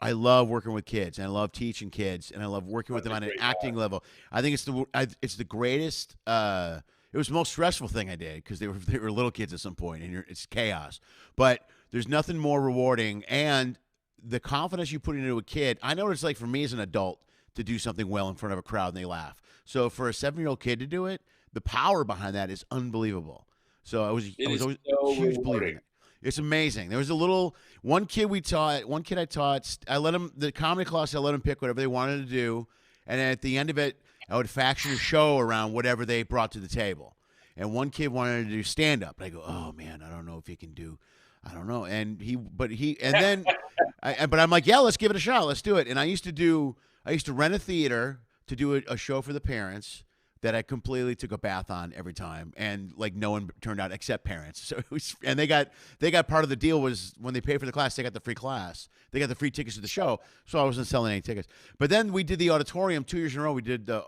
I love working with kids, and I love teaching kids, and I love working with them on an acting level. I think it's the greatest. It was the most stressful thing I did because they were little kids at some point, and it's chaos. But there's nothing more rewarding, and the confidence you put into a kid. I know what it's like for me as an adult to do something well in front of a crowd and they laugh. So for a 7-year-old kid to do it, the power behind that is unbelievable. So I was always a huge believer in it. It's amazing. There was one kid I taught, I let him, the comedy class, I let him pick whatever they wanted to do. And then at the end of it, I would fashion a show around whatever they brought to the table. And one kid wanted to do stand up. And I go, oh man, I don't know if he can do, I don't know. But I'm like, yeah, let's give it a shot. Let's do it. And I used to rent a theater to do a show for the parents that I completely took a bath on every time, and like no one turned out except parents. So and they got part of the deal was when they paid for the class, they got the free class, they got the free tickets to the show. So I wasn't selling any tickets. But then we did the auditorium 2 years in a row. We did the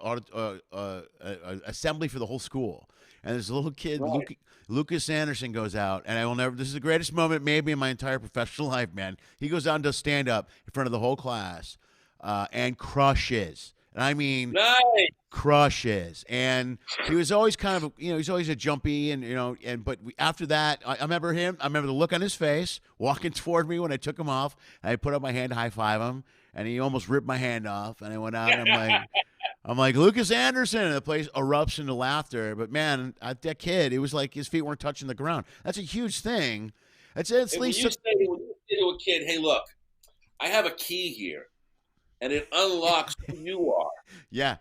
assembly for the whole school, and there's a little kid, right. Lucas Anderson goes out, and I will never. This is the greatest moment maybe in my entire professional life, man. He goes out and does stand up in front of the whole class, and crushes. And I mean, nice. Crushes. And he was always kind of, he's always a jumpy but after that, I remember the look on his face walking toward me when I took him off. And I put up my hand to high five him, and he almost ripped my hand off. And I went out and I'm like, Lucas Anderson, and the place erupts into laughter. But man, that kid, it was like his feet weren't touching the ground. That's a huge thing. When you say to a kid, hey, look, I have a key here, and it unlocks who you are. Yeah.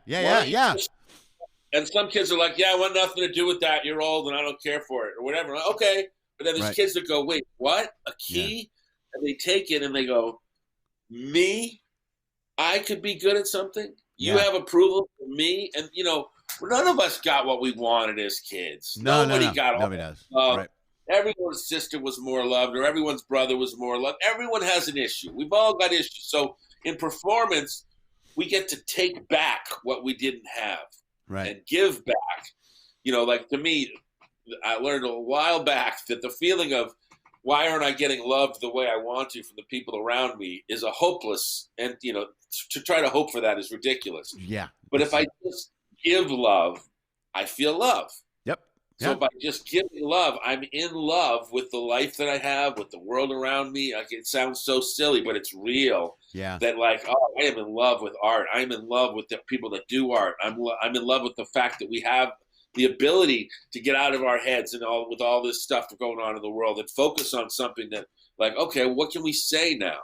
And some kids are like, yeah, I want nothing to do with that. You're old, and I don't care for it, or whatever. Like, okay. But then there's kids that go, wait, what? A key? Yeah. And they take it, and they go, me? I could be good at something? You have approval from me? And, none of us got what we wanted as kids. Nobody got all Nobody does. Right. Everyone's sister was more loved, or everyone's brother was more loved. Everyone has an issue. We've all got issues. So in performance, we get to take back what we didn't have, right, and give back. Like to me, I learned a while back that the feeling of why aren't I getting loved the way I want to from the people around me is a hopeless, and to try to hope for that is ridiculous. Yeah. But if I just give love, I feel love. Yep. So by just giving love, I'm in love with the life that I have, with the world around me. Like, it sounds so silly, but it's real. Yeah. That I am in love with art. I'm in love with the people that do art. I'm in love with the fact that we have the ability to get out of our heads and with all this stuff going on in the world and focus on something that, like, okay, what can we say now?